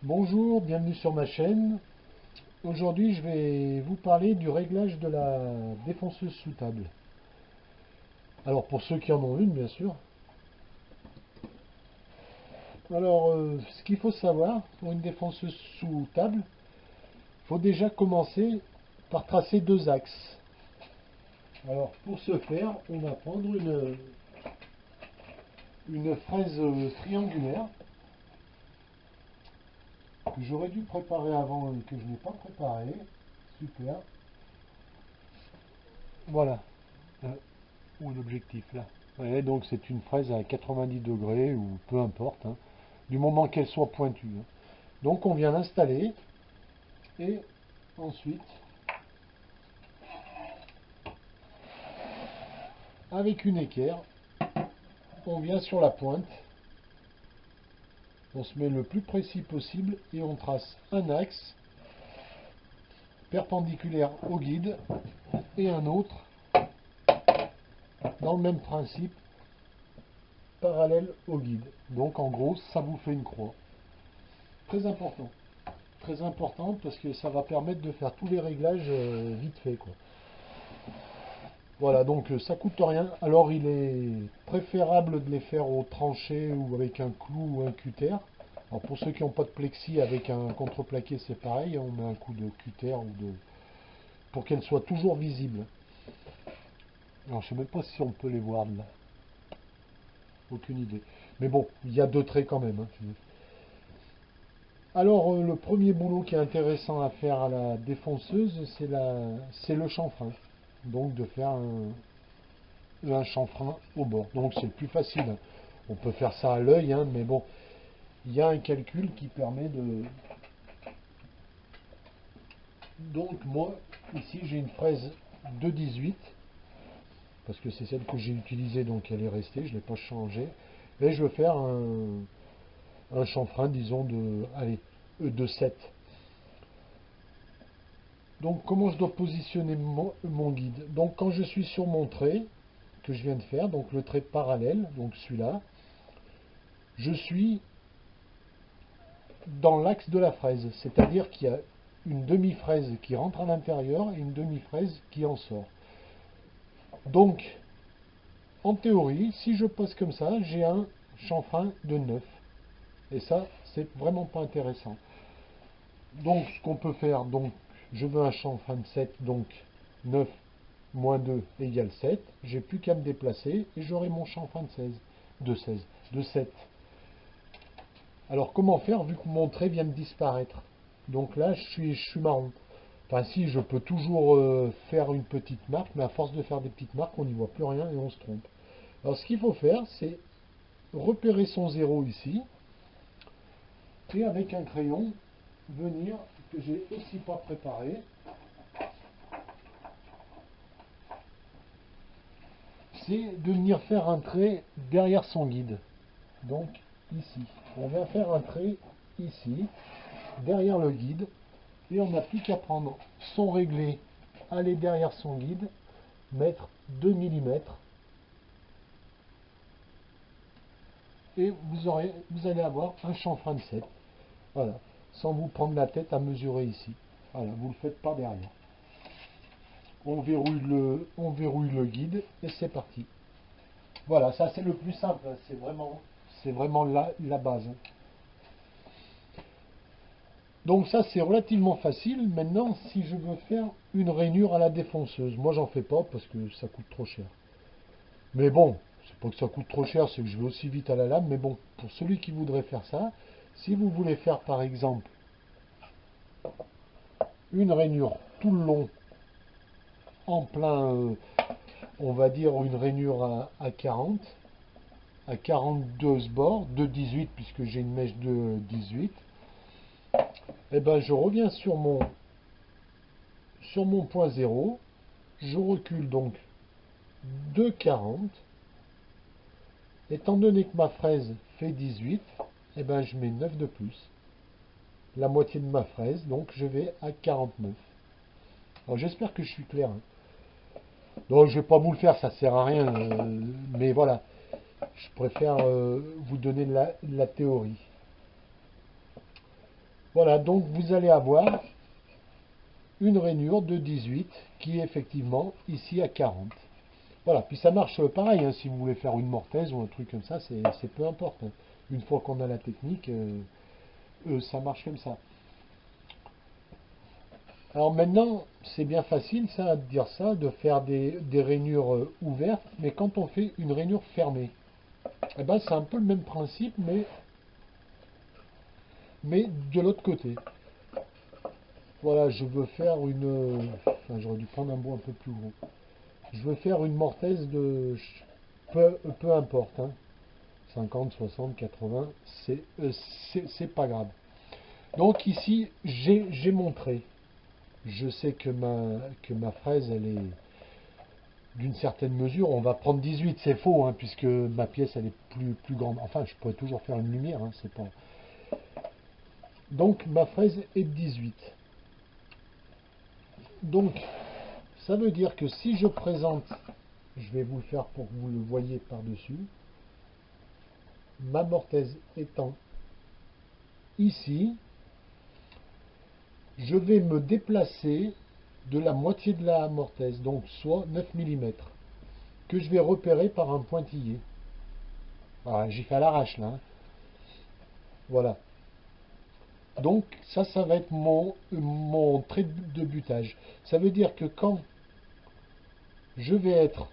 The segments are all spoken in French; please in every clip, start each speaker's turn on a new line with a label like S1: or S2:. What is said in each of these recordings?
S1: Bonjour, bienvenue sur ma chaîne. Aujourd'hui, je vais vous parler du réglage de la défonceuse sous table. Alors, pour ceux qui en ont une, bien sûr. Alors, ce qu'il faut savoir pour une défonceuse sous table, il faut déjà commencer par tracer deux axes. Alors, pour ce faire, on va prendre une fraise triangulaire que j'aurais dû préparer avant et que je n'ai pas préparé. Super. Voilà. Où est l'objectif là? Ouais, donc c'est une fraise à 90 degrés ou peu importe, hein, du moment qu'elle soit pointue, hein. Donc on vient l'installer et ensuite, avec une équerre, on vient sur la pointe, on se met le plus précis possible et on trace un axe perpendiculaire au guide et un autre dans le même principe parallèle au guide. Donc en gros, ça vous fait une croix. Très important. Très importante parce que ça va permettre de faire tous les réglages vite fait, quoi. Voilà, donc ça coûte rien. Alors il est préférable de les faire au tranché ou avec un clou ou un cutter. Alors pour ceux qui n'ont pas de plexi, avec un contreplaqué c'est pareil, on met un coup de cutter ou de pour qu'elles soient toujours visibles. Alors je sais même pas si on peut les voir là. Aucune idée. Mais bon, il y a deux traits quand même, hein. Alors le premier boulot qui est intéressant à faire à la défonceuse, c'est le chanfrein. Donc de faire un chanfrein au bord. Donc c'est le plus facile, hein. On peut faire ça à l'œil, hein, mais bon, il y a un calcul qui permet de... Donc moi, ici j'ai une fraise de 18, parce que c'est celle que j'ai utilisée, donc elle est restée, je ne l'ai pas changée. Et je veux faire un chanfrein, disons, allez, de 7. Donc comment je dois positionner mon guide? Donc quand je suis sur mon trait, que je viens de faire, donc le trait parallèle, donc celui-là, je suis dans l'axe de la fraise, c'est-à-dire qu'il y a une demi-fraise qui rentre à l'intérieur et une demi-fraise qui en sort. Donc, en théorie, si je pose comme ça, j'ai un chanfrein de 9. Et ça, c'est vraiment pas intéressant. Donc, ce qu'on peut faire, donc, je veux un chanfrein de 7, donc 9 moins 2 égale 7. J'ai plus qu'à me déplacer et j'aurai mon chanfrein de 7. Alors, comment faire vu que mon trait vient de disparaître? Donc là, je suis marron. Enfin, si, je peux toujours faire une petite marque, mais à force de faire des petites marques, on n'y voit plus rien et on se trompe. Alors, ce qu'il faut faire, c'est repérer son zéro ici, et avec un crayon, venir, que j'ai aussi pas préparé, c'est de venir faire un trait derrière son guide. Donc, ici. On vient faire un trait ici, derrière le guide, et on n'a plus qu'à prendre son réglé, aller derrière son guide, mettre 2 mm, et vous allez avoir un chanfrein de 7. Voilà, sans vous prendre la tête à mesurer ici. Voilà, vous le faites par derrière. On verrouille le guide et c'est parti. Voilà, ça c'est le plus simple, hein. C'est vraiment la base. Donc ça c'est relativement facile. Maintenant, si je veux faire une rainure à la défonceuse, moi j'en fais pas parce que ça coûte trop cher. Mais bon, c'est pas que ça coûte trop cher, c'est que je vais aussi vite à la lame. Mais bon, pour celui qui voudrait faire ça, si vous voulez faire par exemple une rainure tout le long, en plein, on va dire une rainure à 40, à 42 bords, de 18 puisque j'ai une mèche de 18, et ben je reviens sur mon point zéro, je recule donc de 40, étant donné que ma fraise fait 18, et ben je mets 9 de plus, la moitié de ma fraise, donc je vais à 49. Alors j'espère que je suis clair, hein. Donc je vais pas vous le faire, ça sert à rien, mais voilà, je préfère vous donner la théorie. Voilà, donc vous allez avoir une rainure de 18 qui est effectivement ici à 40. Voilà, puis ça marche pareil, hein, si vous voulez faire une mortaise ou un truc comme ça, c'est peu importe, hein. Une fois qu'on a la technique, ça marche comme ça. Alors maintenant, c'est bien facile ça, de dire ça, de faire des rainures ouvertes, mais quand on fait une rainure fermée, eh ben, c'est un peu le même principe, mais de l'autre côté. Voilà, je veux faire une... Enfin, j'aurais dû prendre un bout un peu plus gros. Je veux faire une mortaise de... peu importe, hein. 50, 60, 80, c'est pas grave. Donc ici, j'ai montré. Je sais que ma fraise, elle est d'une certaine mesure. On va prendre 18, c'est faux, hein, puisque ma pièce, elle est plus grande. Enfin, je pourrais toujours faire une lumière, hein, c'est pas... Donc ma fraise est de 18. Donc, ça veut dire que si je présente, je vais vous le faire pour que vous le voyez par-dessus, ma mortaise étant ici, je vais me déplacer de la moitié de la mortaise, donc soit 9 mm, que je vais repérer par un pointillé. Voilà, j'y fais à l'arrache là, hein. Voilà. Donc ça va être mon trait de butage. Ça veut dire que quand je vais être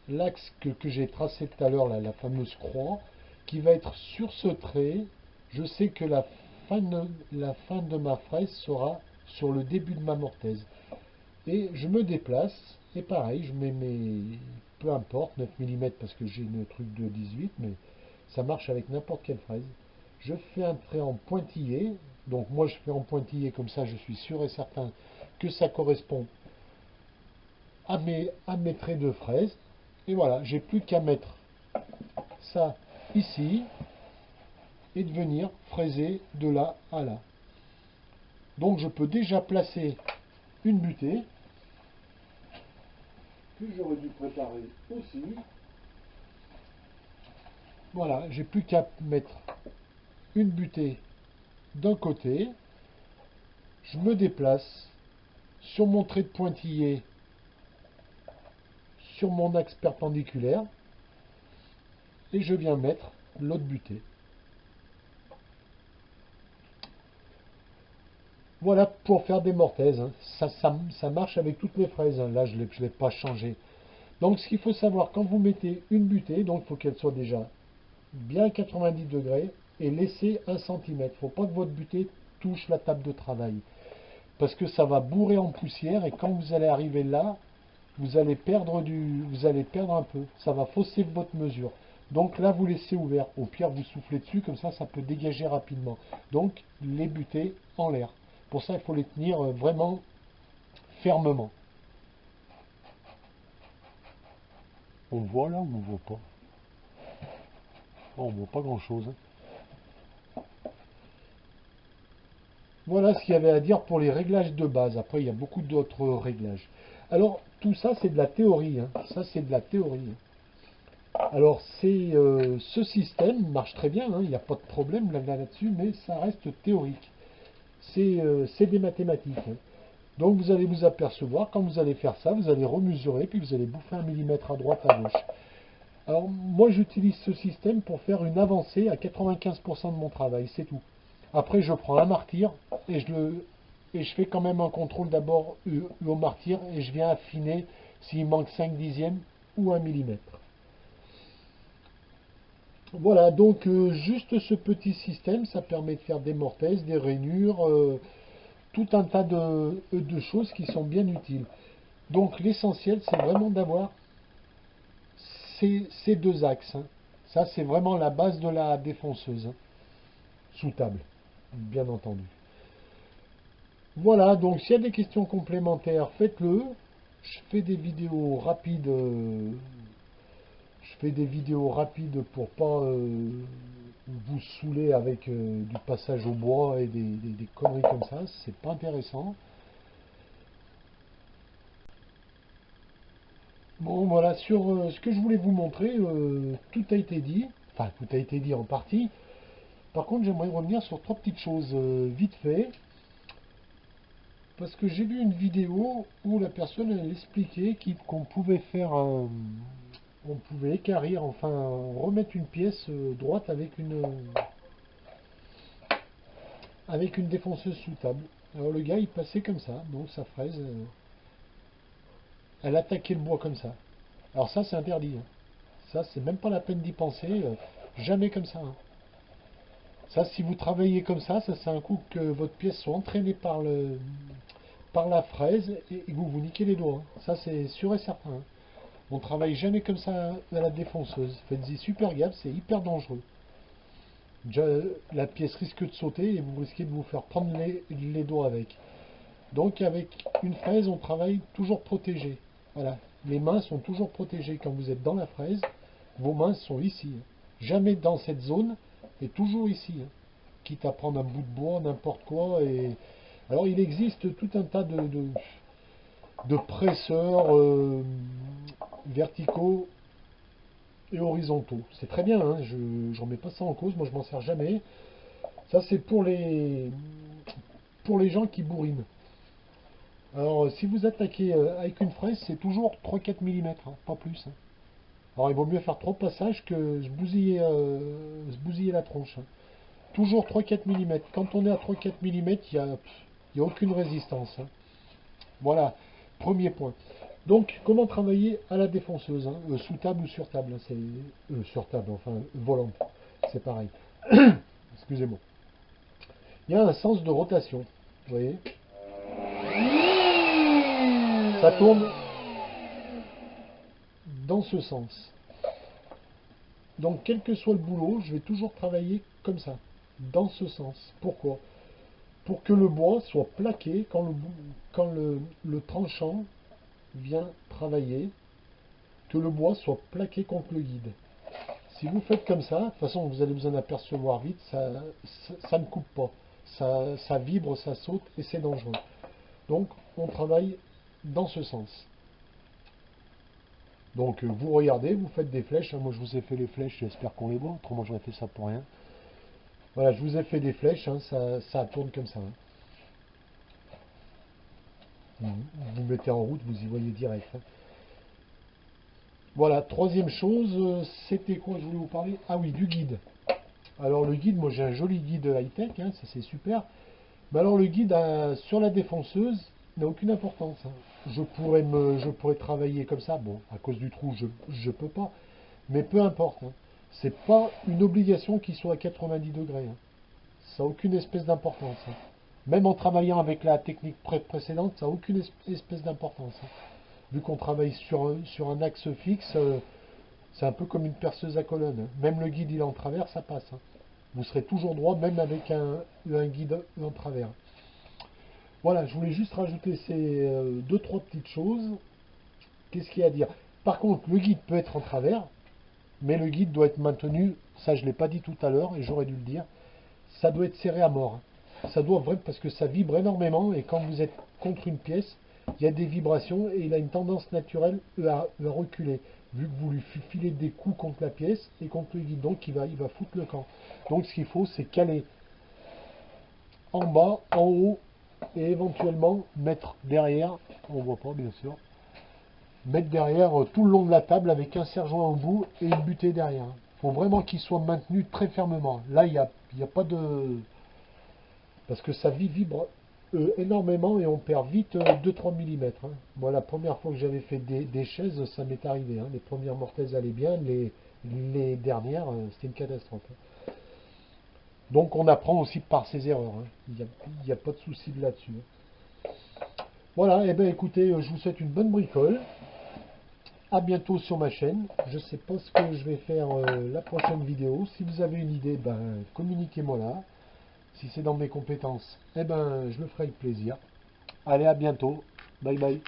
S1: l'axe que j'ai tracé tout à l'heure, la fameuse croix, qui va être sur ce trait, je sais que la fin de ma fraise sera sur le début de ma mortaise. Et je me déplace, et pareil, je mets mes... peu importe, 9 mm parce que j'ai une truc de 18, mais ça marche avec n'importe quelle fraise. Je fais un trait en pointillé, donc moi je fais en pointillé comme ça, je suis sûr et certain que ça correspond à mes traits de fraise. Et voilà, j'ai plus qu'à mettre ça ici et de venir fraiser de là à là. Donc je peux déjà placer une butée que j'aurais dû préparer aussi. Voilà, j'ai plus qu'à mettre une butée d'un côté, je me déplace sur mon trait de pointillé sur mon axe perpendiculaire et je viens mettre l'autre butée. Voilà pour faire des mortaises, hein. Ça marche avec toutes les fraises, hein. Là, je ne l'ai pas changé. Donc, ce qu'il faut savoir, quand vous mettez une butée, donc il faut qu'elle soit déjà bien à 90 degrés et laisser 1 cm. Il ne faut pas que votre butée touche la table de travail. Parce que ça va bourrer en poussière et quand vous allez arriver là, vous allez perdre un peu. Ça va fausser votre mesure. Donc là, vous laissez ouvert. Au pire, vous soufflez dessus, comme ça peut dégager rapidement. Donc, les butées en l'air. Pour ça, il faut les tenir vraiment fermement. On voit là ou on ne voit pas? On ne voit pas grand-chose, hein. Voilà ce qu'il y avait à dire pour les réglages de base. Après, il y a beaucoup d'autres réglages. Alors, tout ça, c'est de la théorie, hein. Ça, c'est de la théorie. Alors, ce système marche très bien, hein. Il n'y a pas de problème là-dessus, mais ça reste théorique. C'est des mathématiques, hein. Donc, vous allez vous apercevoir, quand vous allez faire ça, vous allez remesurer, puis vous allez bouffer 1 millimètre à droite, à gauche. Alors, moi, j'utilise ce système pour faire une avancée à 95% de mon travail, c'est tout. Après, je prends un martyr et je fais quand même un contrôle d'abord au martyr et je viens affiner s'il manque 5 dixièmes ou 1 millimètre. Voilà, donc juste ce petit système, ça permet de faire des mortaises, des rainures, tout un tas de choses qui sont bien utiles. Donc l'essentiel, c'est vraiment d'avoir ces deux axes, hein. Ça, c'est vraiment la base de la défonceuse, hein, sous table, bien entendu. Voilà, donc s'il y a des questions complémentaires, faites-le. Je fais des vidéos rapides. Je fais des vidéos rapides pour pas vous saouler avec du passage au bois et des conneries comme ça. C'est pas intéressant. Bon, voilà, sur ce que je voulais vous montrer, tout a été dit. Enfin, tout a été dit en partie. Par contre, j'aimerais revenir sur trois petites choses vite fait. Parce que j'ai vu une vidéo où la personne elle expliquait qu'on pouvait faire on pouvait équarrir, enfin remettre une pièce droite avec une défonceuse sous table. Alors le gars il passait comme ça, donc sa fraise, elle attaquait le bois comme ça. Alors ça c'est interdit, hein. Ça c'est même pas la peine d'y penser, jamais comme ça, hein. Ça si vous travaillez comme ça c'est un coup que votre pièce soit entraînée par la fraise et que vous niquez les doigts, hein. Ça c'est sûr et certain, hein. On travaille jamais comme ça à la défonceuse. Faites-y super gaffe, c'est hyper dangereux. Déjà, la pièce risque de sauter et vous risquez de vous faire prendre les doigts avec. Donc avec une fraise, on travaille toujours protégé. Voilà, les mains sont toujours protégées. Quand vous êtes dans la fraise, vos mains sont ici. Jamais dans cette zone, et toujours ici. Quitte à prendre un bout de bois, n'importe quoi. Alors il existe tout un tas de presseurs verticaux et horizontaux. C'est très bien, hein, je ne remets pas ça en cause, moi je m'en sers jamais. Ça c'est pour les gens qui bourrinent. Alors si vous attaquez avec une fraise, c'est toujours 3-4 mm, hein, pas plus, hein. Alors il vaut mieux faire 3 passages que se bousiller la tronche, hein. Toujours 3-4 mm. Quand on est à 3-4 mm, il n'y a aucune résistance, hein. Voilà, premier point. Donc, comment travailler à la défonceuse, hein, sous table ou sur table, hein, c'est sur table, enfin volante, c'est pareil. Excusez-moi. Il y a un sens de rotation, vous voyez. Ça tourne dans ce sens. Donc, quel que soit le boulot, je vais toujours travailler comme ça, dans ce sens. Pourquoi? Pour que le bois soit plaqué quand le tranchant vient travailler, que le bois soit plaqué contre le guide. Si vous faites comme ça, de toute façon vous allez vous en apercevoir vite, ça ne coupe pas. Ça vibre, ça saute et c'est dangereux. Donc on travaille dans ce sens. Donc vous regardez, vous faites des flèches. Moi je vous ai fait les flèches, j'espère qu'on les voit, autrement j'aurais fait ça pour rien. Voilà, je vous ai fait des flèches, hein, ça tourne comme ça, hein. Vous mettez en route, vous y voyez direct, hein. Voilà, troisième chose, c'était quoi je voulais vous parler? Ah oui, du guide. Alors le guide, moi j'ai un joli guide high-tech, hein, ça c'est super. Mais alors le guide sur la défonceuse n'a aucune importance, hein. Je pourrais travailler comme ça, bon, à cause du trou, je peux pas. Mais peu importe, hein. C'est pas une obligation qu'il soit à 90 degrés, hein. Ça n'a aucune espèce d'importance, hein. Même en travaillant avec la technique précédente, ça n'a aucune espèce d'importance, hein. Vu qu'on travaille sur un axe fixe, c'est un peu comme une perceuse à colonne, hein. Même le guide il est en travers, ça passe, hein. Vous serez toujours droit, même avec un guide en travers. Voilà, je voulais juste rajouter ces deux, trois petites choses. Qu'est-ce qu'il y a à dire? Par contre, le guide peut être en travers, mais le guide doit être maintenu, ça je ne l'ai pas dit tout à l'heure, et j'aurais dû le dire, ça doit être serré à mort. Ça doit vraiment, parce que ça vibre énormément, et quand vous êtes contre une pièce, il y a des vibrations, et il a une tendance naturelle à reculer, vu que vous lui filez des coups contre la pièce, et contre le guide, donc il va foutre le camp. Donc ce qu'il faut, c'est caler en bas, en haut, et éventuellement mettre derrière, on voit pas bien sûr, mettre derrière tout le long de la table avec un serre-joint au bout et une butée derrière. Il faut vraiment qu'il soit maintenu très fermement. Là, il n'y a pas de... Parce que ça vibre énormément et on perd vite 2-3 mm, hein. Moi, la première fois que j'avais fait des chaises, ça m'est arrivé, hein. Les premières mortaises allaient bien, les dernières, c'était une catastrophe, hein. Donc on apprend aussi par ses erreurs, hein. Il n'y a pas de souci là-dessus, hein. Voilà, et bien écoutez, je vous souhaite une bonne bricole. À bientôt sur ma chaîne. Je ne sais pas ce que je vais faire la prochaine vidéo. Si vous avez une idée, ben, communiquez-moi là. Si c'est dans mes compétences, eh ben, je le ferai avec plaisir. Allez, à bientôt. Bye bye.